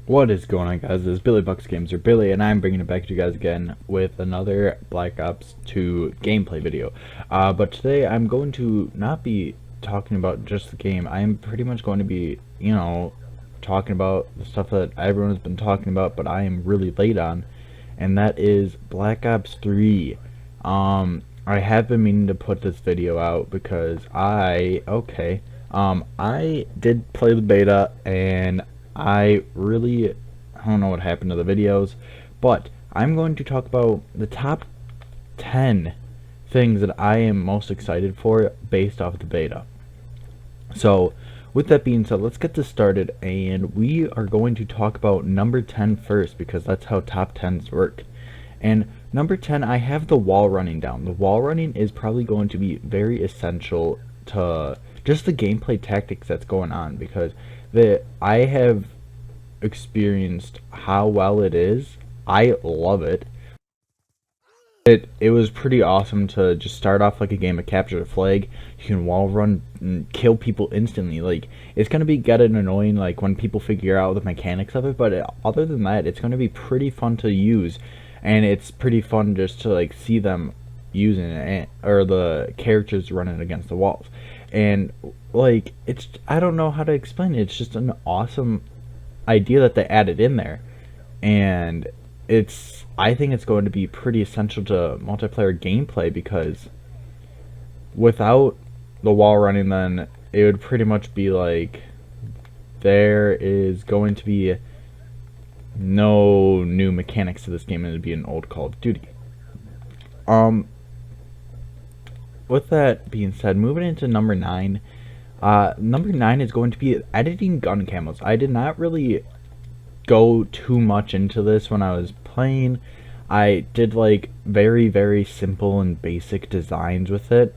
What is going on, guys? This is BillyBucksGames, or Billy, and I'm bringing it back to you guys again with another Black Ops 2 gameplay video. But today I'm going to not be talking about just the game. I am pretty much going to be, talking about the stuff that everyone has been talking about, but I am really late on, and that is Black Ops 3. I have been meaning to put this video out because I did play the beta, and I don't know what happened to the videos, but I'm going to talk about the top 10 things that I am most excited for based off the beta. So, with that being said, let's get this started, and we are going to talk about number 10 first because that's how top 10s work. And number 10, I have the wall running down. The wall running is probably going to be very essential to just the gameplay tactics that's going on, because I have experienced how well it is. I love it. It was pretty awesome to just start off like a game of capture the flag. You can wall run and kill people instantly. Like, it's gonna be getting annoying like when people figure out the mechanics of it, but other than that, it's gonna be pretty fun to use, and it's pretty fun just to like see them using it, or the characters running against the walls. And like, it's, I don't know how to explain it. It's just an awesome idea that they added in there, and I think it's going to be pretty essential to multiplayer gameplay, because without the wall running, then it would pretty much be like there is going to be no new mechanics to this game, and it'd be an old Call of Duty. With that being said, moving into number 9. Number 9 is going to be editing gun camos. I did not really go too much into this when I was playing. I did like very, very simple and basic designs with it.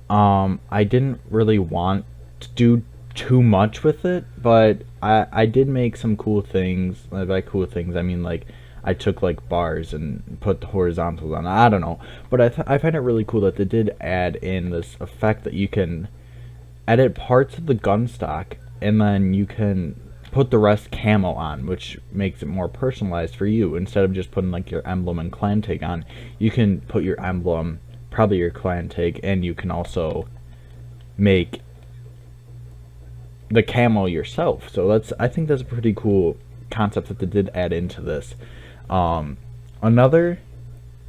I didn't really want to do too much with it, but I did make some cool things. By cool things, I mean like I took like bars and put the horizontals on. I don't know, but I find it really cool that they did add in this effect that you can edit parts of the gun stock, and then you can put the rest camo on, which makes it more personalized for you. Instead of just putting like your emblem and clan tag on, you can put your emblem, probably your clan tag, and you can also make the camo yourself. So I think that's a pretty cool concept that they did add into this. Going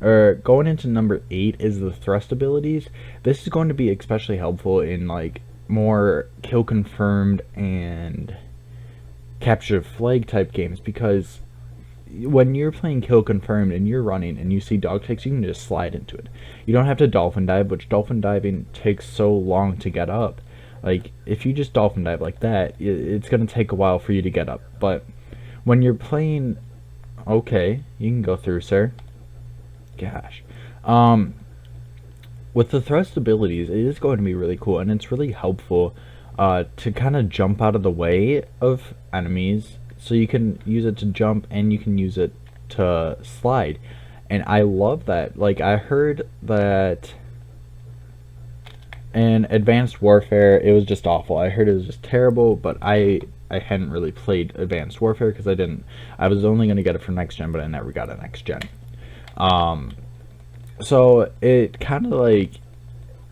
into number 8 is the thrust abilities. This is going to be especially helpful in like more kill confirmed and capture flag type games, because when you're playing kill confirmed and you're running and you see dog tags, you can just slide into it. You don't have to dolphin dive, which dolphin diving takes so long to get up. Like, if you just dolphin dive like that, it's gonna take a while for you to get up. But when you're playing, okay, you can go through, sir. Gosh. With the thrust abilities, it is going to be really cool, and it's really helpful to kind of jump out of the way of enemies. So you can use it to jump, and you can use it to slide. And I love that. Like, I heard that in Advanced Warfare, it was just awful. I heard it was just terrible, but I hadn't really played Advanced Warfare because I was only going to get it for next gen, but I never got it next gen. So it kind of like,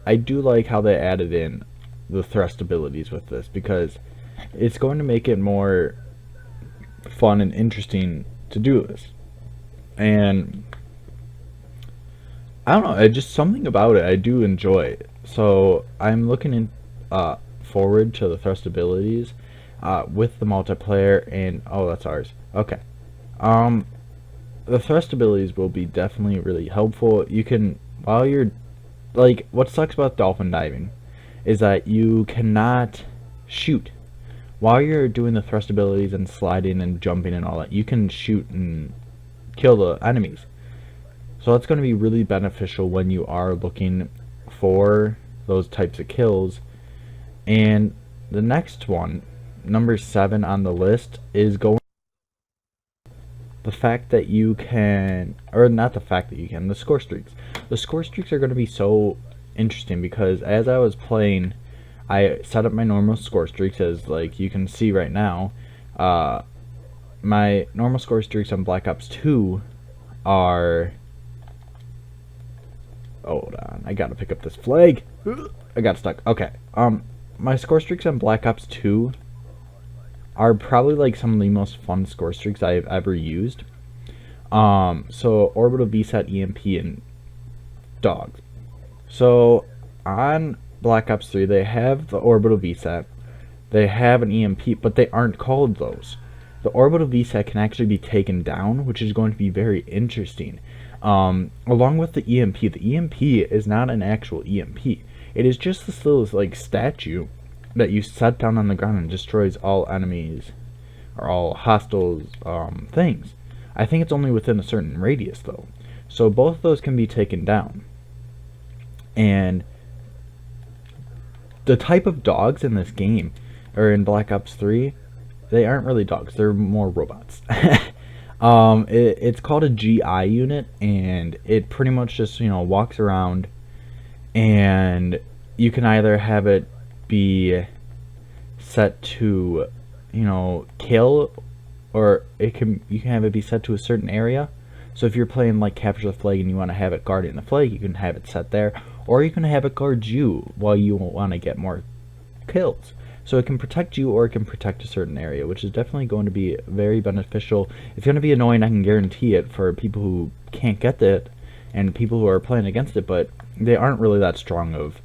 I do like how they added in the thrust abilities with this, because it's going to make it more fun and interesting to do this. And I don't know, it just something about it I do enjoy. So I'm looking forward to the thrust abilities with the multiplayer. And oh, that's ours. Okay. The thrust abilities will be definitely really helpful. You can, while you're, like, what sucks about dolphin diving is that you cannot shoot. While you're doing the thrust abilities and sliding and jumping and all that, you can shoot and kill the enemies. So that's going to be really beneficial when you are looking for those types of kills. And the next one, number 7 on the list, is going the fact that you can, or not the fact that you can, the score streaks. The score streaks are going to be so interesting, because as I was playing, I set up my normal score streaks, as like you can see right now. my normal score streaks on Black Ops 2 are... Hold on, I gotta pick up this flag. I got stuck. Okay. My score streaks on Black Ops 2 are probably like some of the most fun score streaks I've ever used. So orbital VSAT, EMP, and dogs. So on Black Ops 3, they have the orbital VSAT, they have an EMP, but they aren't called those. The orbital VSAT can actually be taken down, which is going to be very interesting. Along with the EMP is not an actual EMP. It is just this little like statue that you set down on the ground and destroys all enemies or all hostile things. I think it's only within a certain radius though. So both of those can be taken down. And the type of dogs in this game, or in Black Ops 3, they aren't really dogs, they're more robots. It's called a GI unit, and it pretty much just, walks around, and you can either have it be set to, kill, or you can have it be set to a certain area. So if you're playing like Capture the Flag and you want to have it guarding the flag, you can have it set there, or you can have it guard you while you want to get more kills. So it can protect you, or it can protect a certain area, which is definitely going to be very beneficial. It's going to be annoying, I can guarantee it, for people who can't get it, and people who are playing against it, but they aren't really that strong of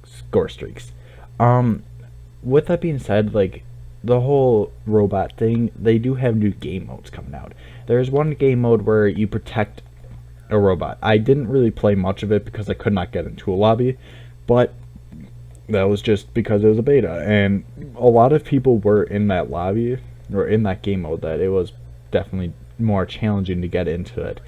score streaks. With that being said, like, the whole robot thing, they do have new game modes coming out. There's one game mode where you protect a robot. I didn't really play much of it because I could not get into a lobby, but that was just because it was a beta, and a lot of people were in that lobby, or in that game mode, that it was definitely more challenging to get into it.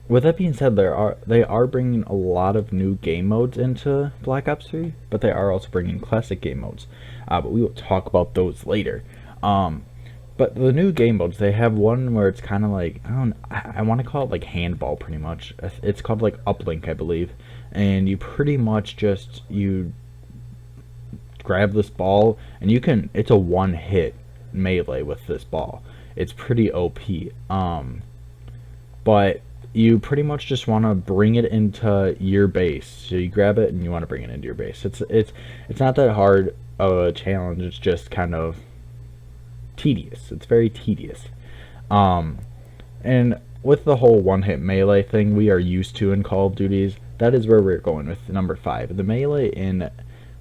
With that being said, they are bringing a lot of new game modes into Black Ops 3, but they are also bringing classic game modes. But we will talk about those later. But the new game modes, they have one where it's kind of like, I want to call it like handball pretty much. It's called like Uplink, I believe. And you pretty much just, you grab this ball, and it's a one-hit melee with this ball. It's pretty OP. But you pretty much just want to bring it into your base. So you grab it and you want to bring it into your base. It's not that hard of a challenge. It's just kind of tedious. It's very tedious. And with the whole one-hit melee thing we are used to in Call of Duties, that is where we're going with number 5. The melee in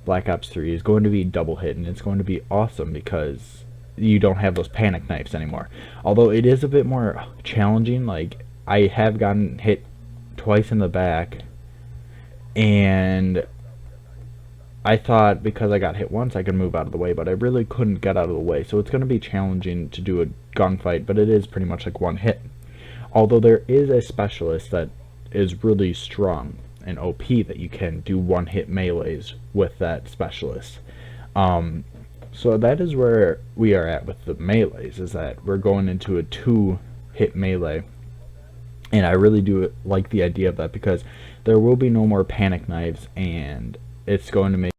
Black Ops 3 is going to be double hit, and it's going to be awesome because you don't have those panic knives anymore. Although it is a bit more challenging. Like, I have gotten hit twice in the back, and I thought because I got hit once I could move out of the way, but I really couldn't get out of the way. So it's going to be challenging to do a gunfight, but it is pretty much like one hit. Although there is a specialist that is really strong and OP that you can do one-hit melees with that specialist. So that is where we are at with the melees, is that we're going into a 2-hit melee. And I really do like the idea of that because there will be no more panic knives, and it's going to make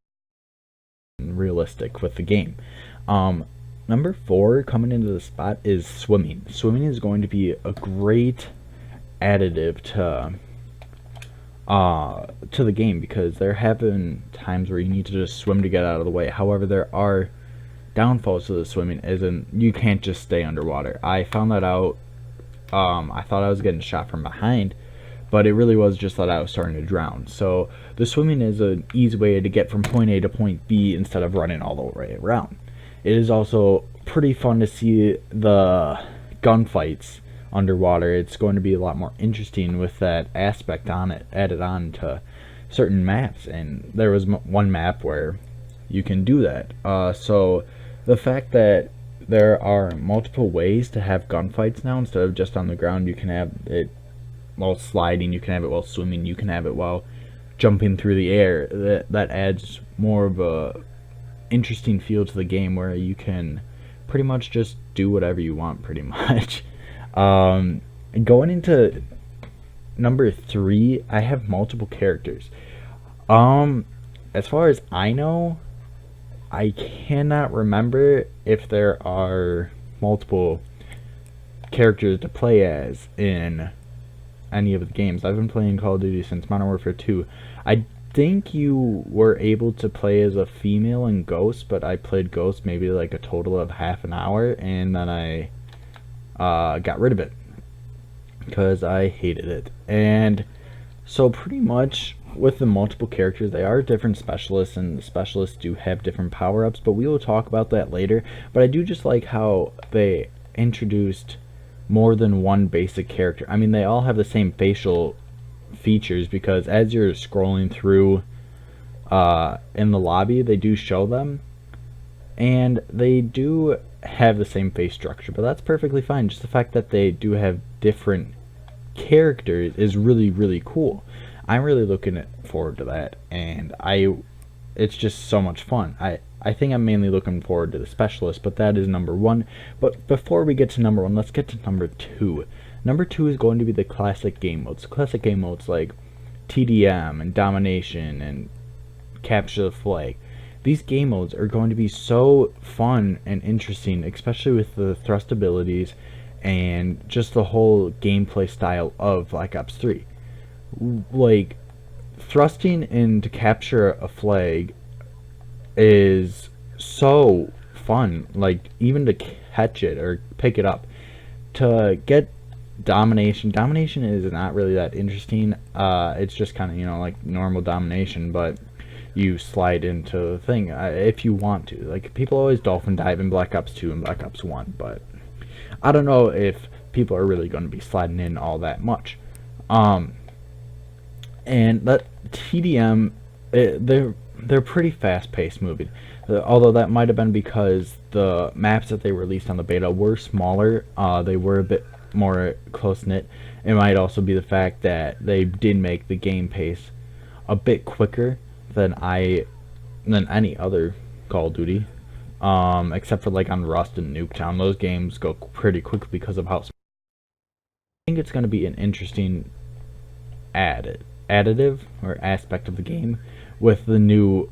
it realistic with the game. Number 4 coming into the spot is swimming. Swimming is going to be a great additive to the game, because there have been times where you need to just swim to get out of the way. However, there are downfalls to the swimming, as in you can't just stay underwater. I found that out. I thought I was getting shot from behind, but it really was just that I was starting to drown. So the swimming is an easy way to get from point A to point B instead of running all the way around. It is also pretty fun to see the gunfights underwater. It's going to be a lot more interesting with that aspect on it, added on to certain maps, and there was one map where you can do that. So the fact that there are multiple ways to have gunfights now instead of just on the ground, you can have it while sliding, you can have it while swimming, you can have it while jumping through the air. That adds more of a interesting feel to the game, where you can pretty much just do whatever you want pretty much. Going into number 3, I have multiple characters. As far as I know, I cannot remember if there are multiple characters to play as in any of the games. I've been playing Call of Duty since Modern Warfare 2. I think you were able to play as a female in Ghost, but I played Ghost maybe like a total of half an hour, and then I got rid of it because I hated it. And so pretty much with the multiple characters, they are different specialists, and the specialists do have different power-ups, but we will talk about that later. But I do just like how they introduced more than one basic character. I mean, they all have the same facial features, because as you're scrolling through in the lobby, they do show them, and they do have the same face structure, but that's perfectly fine. Just the fact that they do have different characters is really, really cool. I'm really looking forward to that, and it's just so much fun. I think I'm mainly looking forward to the specialist, but that is number one. But before we get to number one, let's get to number two. Number two is going to be the classic game modes. Classic game modes like TDM and Domination and Capture the Flag. These game modes are going to be so fun and interesting, especially with the thrust abilities and just the whole gameplay style of Black Ops 3. Like, thrusting in to capture a flag is so fun. Like, even to catch it or pick it up. To get domination is not really that interesting. It's just kind of, you know, like normal domination, but you slide into the thing if you want to. Like, people always dolphin dive in Black Ops 2 and Black Ops 1, but I don't know if people are really going to be sliding in all that much. And that TDM, they're pretty fast-paced moving. Although that might have been because the maps that they released on the beta were smaller. They were a bit more close-knit. It might also be the fact that they did make the game pace a bit quicker than any other Call of Duty, except for like on Rust and Nuketown. Those games go pretty quickly because of how I think it's going to be an interesting additive or aspect of the game with the new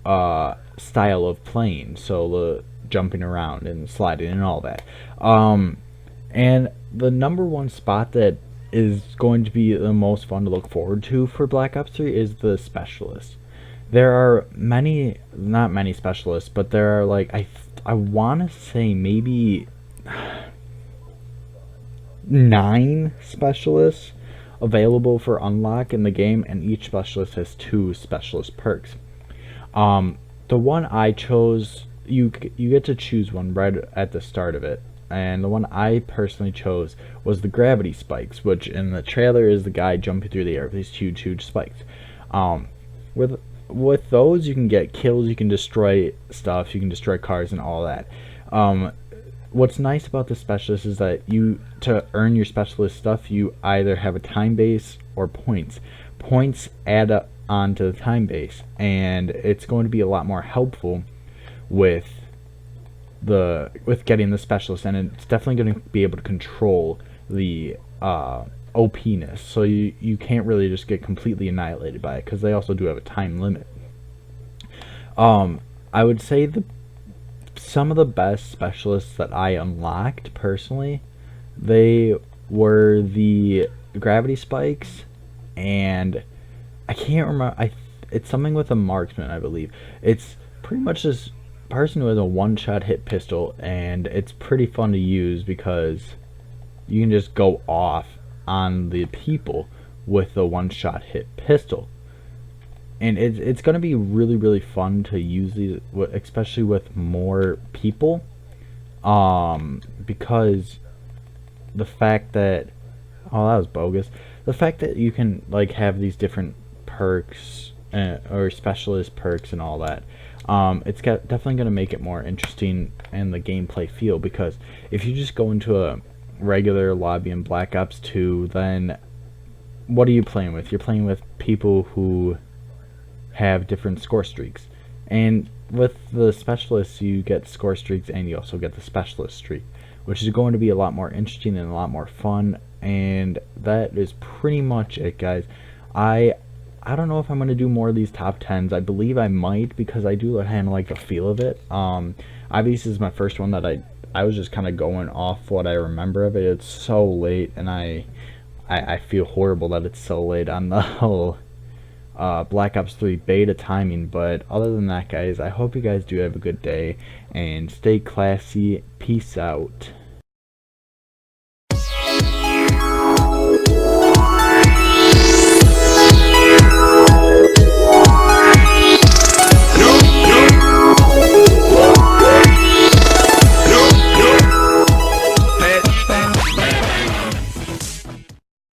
style of playing, so the jumping around and sliding and all that. And the number one spot that is going to be the most fun to look forward to for Black Ops 3 is the specialist. There are not many specialists, but there are like I want to say maybe 9 specialists available for unlock in the game, and each specialist has 2 specialist perks. The one I chose, you get to choose one right at the start of it, and the one I personally chose was the gravity spikes, which in the trailer is the guy jumping through the air with these huge spikes. With those, you can get kills, you can destroy stuff, you can destroy cars and all that. What's nice about the specialist is that to earn your specialist stuff, you either have a time base or points. Points add up onto the time base, and it's going to be a lot more helpful with getting the specialist, and it's definitely going to be able to control the OP-ness, so you can't really just get completely annihilated by it, because they also do have a time limit. I would say some of the best specialists that I unlocked personally, they were the gravity spikes, and I can't remember, it's something with a marksman, I believe. It's pretty much this person who has a one-shot hit pistol, and it's pretty fun to use because you can just go off on the people with the one-shot hit pistol, and it's going to be really fun to use these, especially with more people, because the fact that that was bogus. The fact that you can like have these different perks or specialist perks and all that, it's definitely going to make it more interesting in the gameplay feel, because if you just go into a regular lobby in Black Ops 2, then what are you playing with? You're playing with people who have different score streaks, and with the specialists you get score streaks and you also get the specialist streak, which is going to be a lot more interesting and a lot more fun. And that is pretty much it, guys. I I don't know if I'm gonna do more of these top tens. I believe I might because I do kind of like the feel of it. Obviously, this is my first one that I was just kind of going off what I remember of it. It's so late, and I feel horrible that it's so late on the whole Black Ops 3 beta timing. But other than that, guys, I hope you guys do have a good day and stay classy. Peace out.